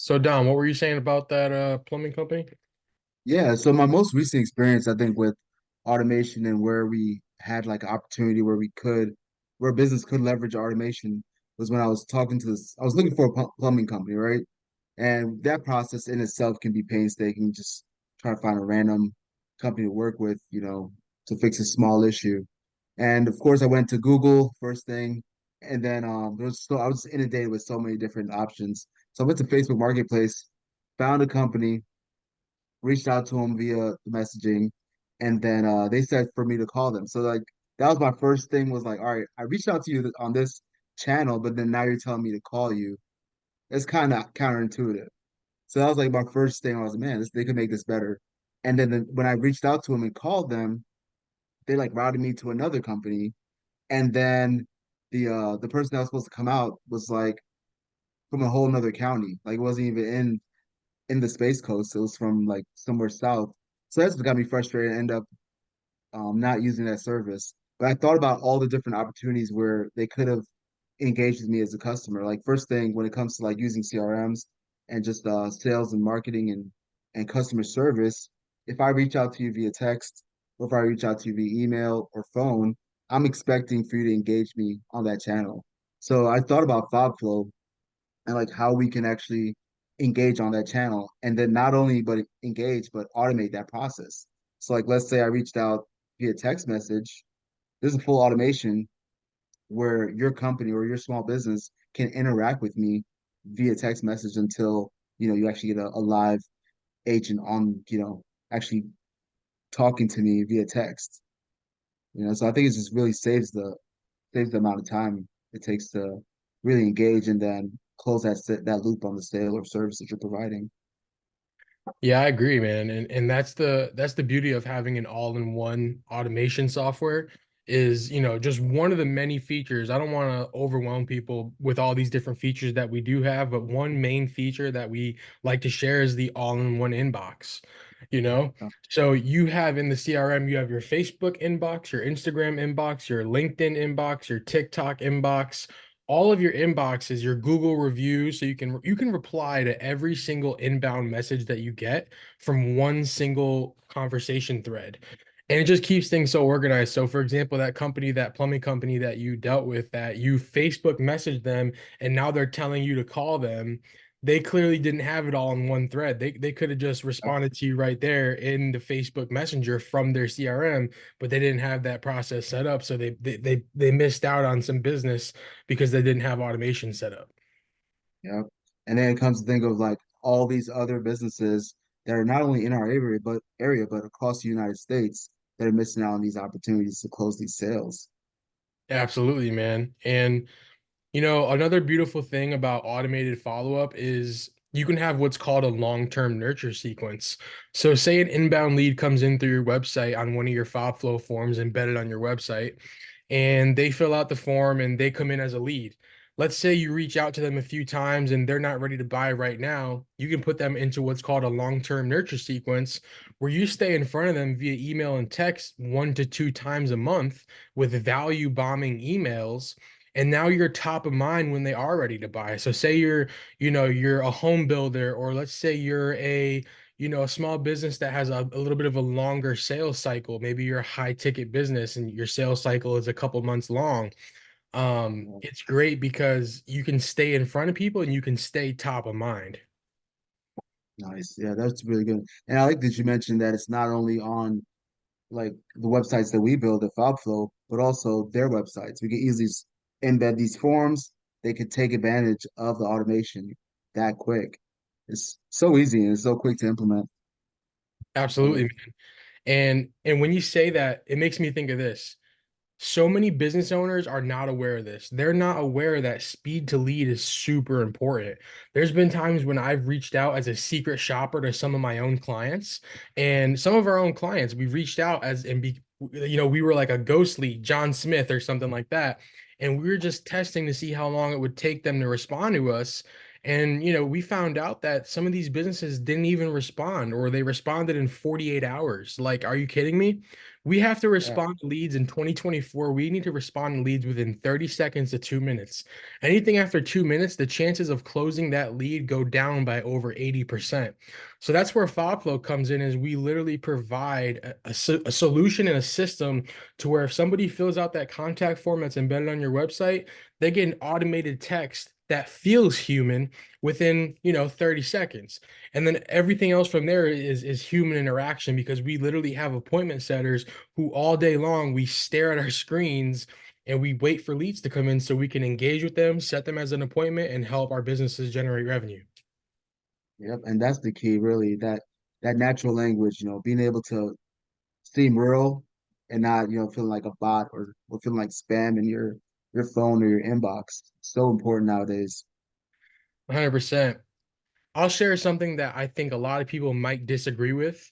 So Dom, what were you saying about that plumbing company? Yeah, so my most recent experience, I think, with automation and where we had like opportunity where business could leverage automation was when I was talking to I was looking for a plumbing company, right? And that process in itself can be painstaking, just trying to find a random company to work with, to fix a small issue. And of course, I went to Google first thing, and then I was inundated with so many different options. So I went to Facebook Marketplace, found a company, reached out to them via the messaging, and then they said for me to call them. So like that was my first thing was like, all right, I reached out to you on this channel, but then now you're telling me to call you. It's kind of counterintuitive. So that was like my first thing. I was like, man, they could make this better. And then when I reached out to them and called them, they like routed me to another company. And then the person that was supposed to come out was like from a whole nother county. Like it wasn't even in the Space Coast. It was from like somewhere south. So that's what got me frustrated and end up not using that service. But I thought about all the different opportunities where they could have engaged with me as a customer. Like first thing when it comes to like using CRMs and just sales and marketing and customer service, if I reach out to you via text or if I reach out to you via email or phone, I'm expecting for you to engage me on that channel. So I thought about FOBFLO and like how we can actually engage on that channel and then not only but engage but automate that process. So like let's say I reached out via text message, there's a full automation where your company or your small business can interact with me via text message until you actually get a live agent on actually talking to me via text. So I think it just really saves the amount of time it takes to really engage and then close that loop on the sale or service that you're providing. Yeah, I agree, man. And that's the beauty of having an all-in-one automation software is, just one of the many features. I don't want to overwhelm people with all these different features that we do have, but one main feature that we like to share is the all-in-one inbox, you know? Uh, So you have in the CRM, you have your Facebook inbox, your Instagram inbox, your LinkedIn inbox, your TikTok inbox, all of your inboxes, your Google reviews, so you can reply to every single inbound message that you get from one single conversation thread. And it just keeps things so organized. So, for example, that company, that plumbing company that you dealt with, that you Facebook messaged them and now they're telling you to call them, they clearly didn't have it all in one thread. They could have just responded to you right there in the Facebook Messenger from their CRM, but they didn't have that process set up. So they missed out on some business because they didn't have automation set up. yeah. And then it comes to think of like all these other businesses that are not only in our area but across the United States that are missing out on these opportunities to close these sales. Absolutely, man. And another beautiful thing about automated follow-up is you can have what's called a long-term nurture sequence. So say an inbound lead comes in through your website on one of your FOBFLO forms embedded on your website, and they fill out the form and they come in as a lead. Let's say you reach out to them a few times and they're not ready to buy right now. You can put them into what's called a long-term nurture sequence where you stay in front of them via email and text 1 to 2 times a month with value bombing emails, and now you're top of mind when they are ready to buy. So say you're a home builder, or let's say you're a small business that has a little bit of a longer sales cycle. Maybe you're a high ticket business and your sales cycle is a couple months long. It's great because you can stay in front of people and you can stay top of mind. Nice. Yeah, that's really good. And I like that you mentioned that it's not only on like the websites that we build at FobFlow, but also their websites. We can easily embed these forms. They could take advantage of the automation that quick. It's so easy and it's so quick to implement. Love Absolutely, it. man. And when you say that, it makes me think of this. So many business owners are not aware of this. They're not aware that speed to lead is super important. There's been times when I've reached out as a secret shopper to some of my own clients, and some of our own clients, we reached out as and be, we were like a ghost lead, John Smith or something like that, and we were just testing to see how long it would take them to respond to us. And, we found out that some of these businesses didn't even respond, or they responded in 48 hours. Like, are you kidding me? We have to Yeah, respond to leads in 2024. We need to respond to leads within 30 seconds to 2 minutes. Anything after 2 minutes, the chances of closing that lead go down by over 80%. So that's where FOBFLO comes in, is we literally provide a solution and a system to where if somebody fills out that contact form that's embedded on your website, they get an automated text that feels human within 30 seconds, and then everything else from there is human interaction, because we literally have appointment setters who all day long we stare at our screens and we wait for leads to come in so we can engage with them, set them as an appointment, and help our businesses generate revenue. yep. And that's the key, really, that natural language, being able to seem real and not, feeling like a bot or feeling like spam in your phone or your inbox. So important nowadays. 100%. I'll share something that I think a lot of people might disagree with.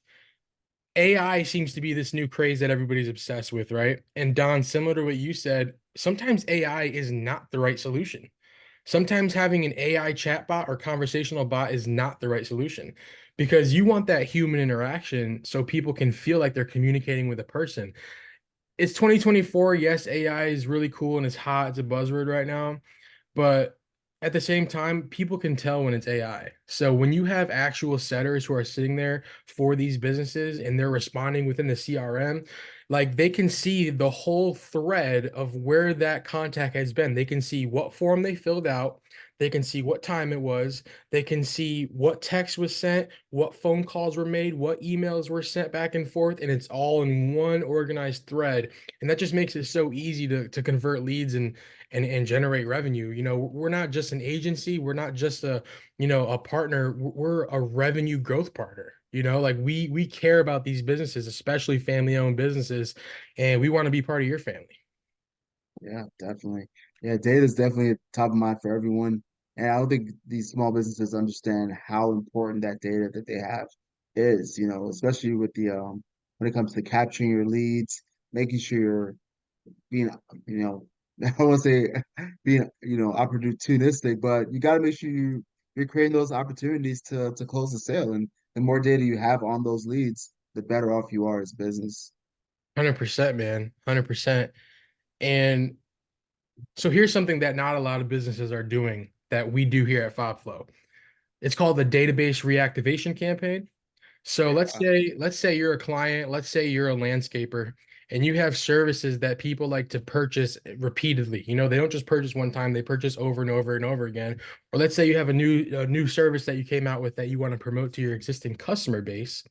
AI seems to be this new craze that everybody's obsessed with, right? And Don, similar to what you said, sometimes AI is not the right solution. Sometimes having an AI chatbot or conversational bot is not the right solution, because you want that human interaction so people can feel like they're communicating with a person. It's 2024. Yes, AI is really cool and it's hot. It's a buzzword right now. But at the same time, people can tell when it's AI. So when you have actual setters who are sitting there for these businesses and they're responding within the CRM, like they can see the whole thread of where that contact has been. They can see what form they filled out. They can see what time it was. They can see what text was sent, what phone calls were made, what emails were sent back and forth, and it's all in one organized thread. And that just makes it so easy to convert leads and generate revenue. We're not just an agency, we're not just a partner, we're a revenue growth partner. Like we care about these businesses, especially family-owned businesses, and we want to be part of your family. Yeah, definitely. Yeah, data is definitely top of mind for everyone. And I don't think these small businesses understand how important that data that they have is, especially with the when it comes to capturing your leads, making sure you're being, you know, I don't want to say being, opportunistic, but you got to make sure you're creating those opportunities to close the sale. And the more data you have on those leads, the better off you are as a business. 100%, man. 100%. And so here's something that not a lot of businesses are doing that we do here at FOBFLO. It's called the database reactivation campaign. So let's say you're a client, let's say you're a landscaper, and you have services that people like to purchase repeatedly. They don't just purchase one time, they purchase over and over and over again. Or let's say you have a new service that you came out with that you want to promote to your existing customer base.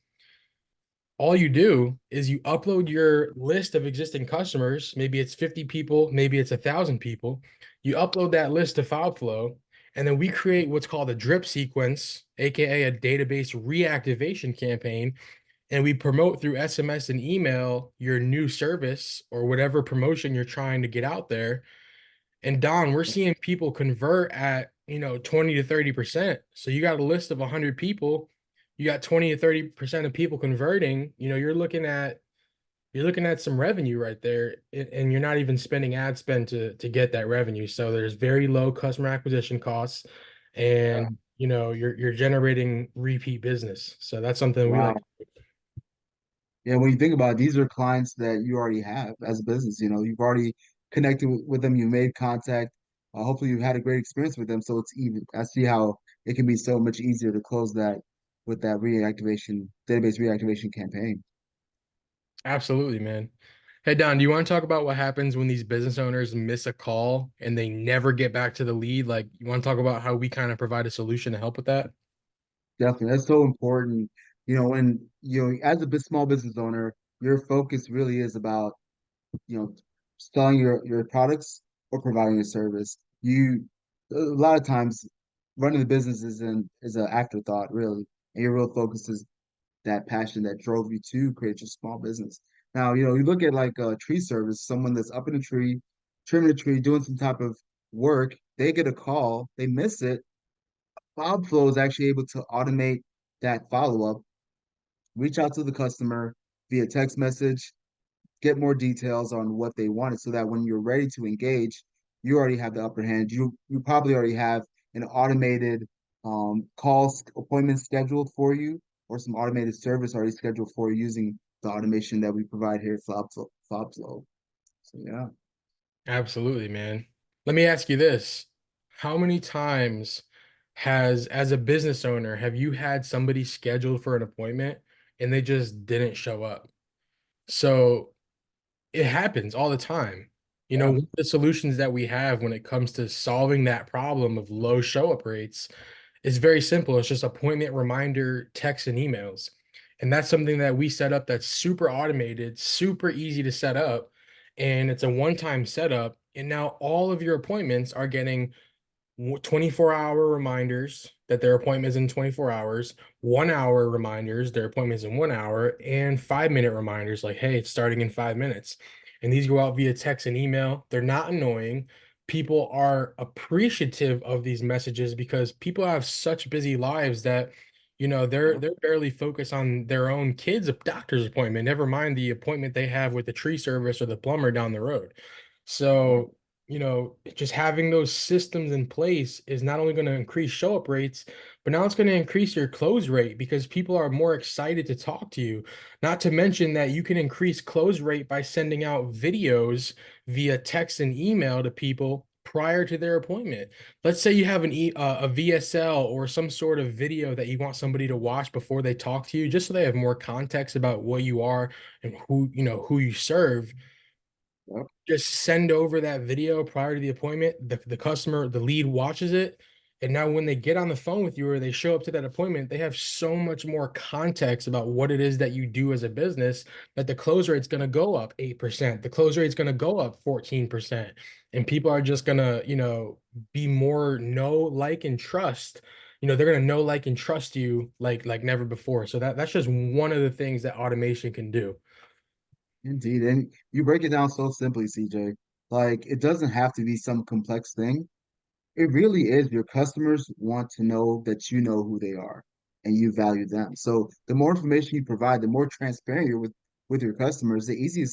All you do is you upload your list of existing customers. Maybe it's 50 people, maybe it's 1,000 people. You upload that list to FileFlow, and then we create what's called a drip sequence, aka a database reactivation campaign, and we promote through SMS and email your new service or whatever promotion you're trying to get out there. And Don, we're seeing people convert at, 20 to 30%. So you got a list of 100 people, you got 20 to 30% of people converting, you're looking at some revenue right there, and you're not even spending ad spend to get that revenue. So there's very low customer acquisition costs, Yeah. and you're generating repeat business. So that's something we like. Wow. Yeah, when you think about it, these are clients that you already have as a business. You've already connected with them, you made contact. Hopefully, you had a great experience with them. So it's even. I see how it can be so much easier to close that with that database reactivation campaign. Absolutely, man. Hey, Don, do you want to talk about what happens when these business owners miss a call and they never get back to the lead? Like, you want to talk about how we kind of provide a solution to help with that? Definitely, that's so important. When as a small business owner, your focus really is about selling your products or providing a service. A lot of times running the business is an afterthought, really, and your real focus is that passion that drove you to create your small business. Now, you look at like a tree service, someone that's up in a tree, trimming a tree, doing some type of work, they get a call, they miss it. FobFlow is actually able to automate that follow-up, reach out to the customer via text message, get more details on what they wanted so that when you're ready to engage, you already have the upper hand. You probably already have an automated calls appointments scheduled for you, or some automated service already scheduled for you using the automation that we provide here at FOBFLO. So yeah. Absolutely, man. Let me ask you this. How many times as a business owner, have you had somebody scheduled for an appointment and they just didn't show up? So it happens all the time. Yeah. One of the solutions that we have when it comes to solving that problem of low show up rates is very simple. It's just appointment reminder, texts, and emails. And that's something that we set up that's super automated, super easy to set up. And it's a one-time setup. And now all of your appointments are getting 24-hour reminders that their appointment is in 24 hours, 1 hour reminders, their appointment is in 1 hour, and 5 minute reminders like, hey, it's starting in 5 minutes. And these go out via text and email. They're not annoying. People are appreciative of these messages because people have such busy lives that Yeah. they're barely focused on their own kid's doctor's appointment, never mind the appointment they have with the tree service or the plumber down the road. Yeah. So just having those systems in place is not only going to increase show up rates, but now it's going to increase your close rate because people are more excited to talk to you. Not to mention that you can increase close rate by sending out videos via text and email to people prior to their appointment. Let's say you have a VSL or some sort of video that you want somebody to watch before they talk to you, just so they have more context about what you are and who you serve. Yeah. Just send over that video prior to the appointment. The customer, the lead watches it. And now when they get on the phone with you or they show up to that appointment, they have so much more context about what it is that you do as a business that the close rate's going to go up 8%. The close rate's going to go up 14%. And people are just going to, be more know, like, and trust. They're going to know, like, and trust you like never before. So that's just one of the things that automation can do. Indeed. And you break it down so simply, CJ. Like it doesn't have to be some complex thing. It really is. Your customers want to know that you know who they are and you value them. So the more information you provide, the more transparent you're with your customers, the easier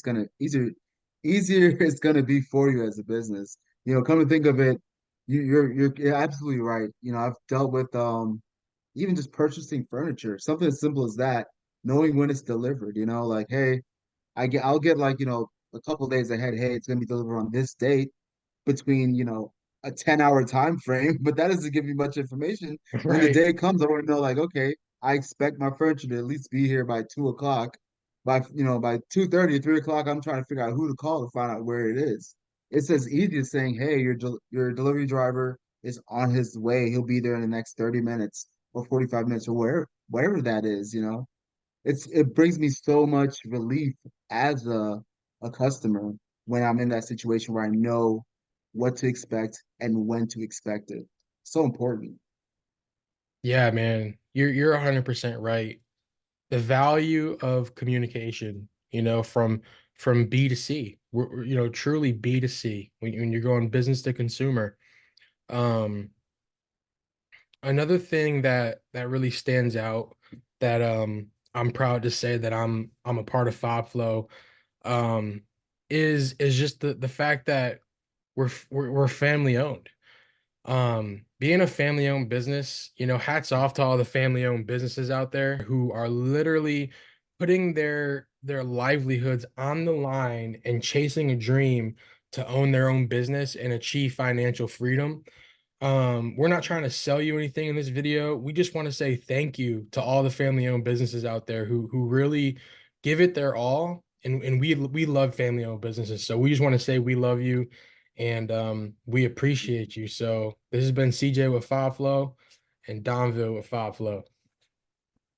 it's gonna be for you as a business. Come to think of it, you're absolutely right. I've dealt with even just purchasing furniture, something as simple as that, knowing when it's delivered, like, hey, I'll get like, a couple days ahead, hey, it's gonna be delivered on this date between, a 10-hour time frame, but that doesn't give me much information. When the Right. day comes, I want to know like, okay, I expect my furniture to at least be here by 2 o'clock. By 2:30, 3 o'clock, I'm trying to figure out who to call to find out where it is. It's as easy as saying, hey, your delivery driver is on his way. He'll be there in the next 30 minutes or 45 minutes or wherever that is. It brings me so much relief as a customer when I'm in that situation where I know what to expect and when to expect it. So important. Yeah, man, you're 100% right. The value of communication, from B to C, truly B to C when you're going business to consumer. Um, Another thing that really stands out that I'm proud to say that I'm a part of FOBFLO um is just the fact that we're family owned. Being a family owned business, hats off to all the family owned businesses out there who are literally putting their livelihoods on the line and chasing a dream to own their own business and achieve financial freedom. We're not trying to sell you anything in this video. We just want to say thank you to all the family-owned businesses out there who really give it their all. And we love family-owned businesses. So we just want to say we love you and we appreciate you. So this has been CJ with FOBFLO and Donville with FOBFLO.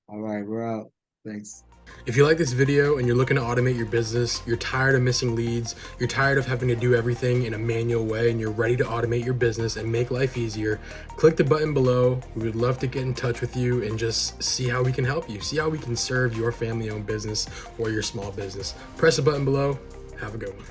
All right, we're out. Thanks. If you like this video and you're looking to automate your business, you're tired of missing leads, you're tired of having to do everything in a manual way, and you're ready to automate your business and make life easier, click the button below. We would love to get in touch with you and just see how we can help you, see how we can serve your family owned business or your small business. Press the button below. Have a good one.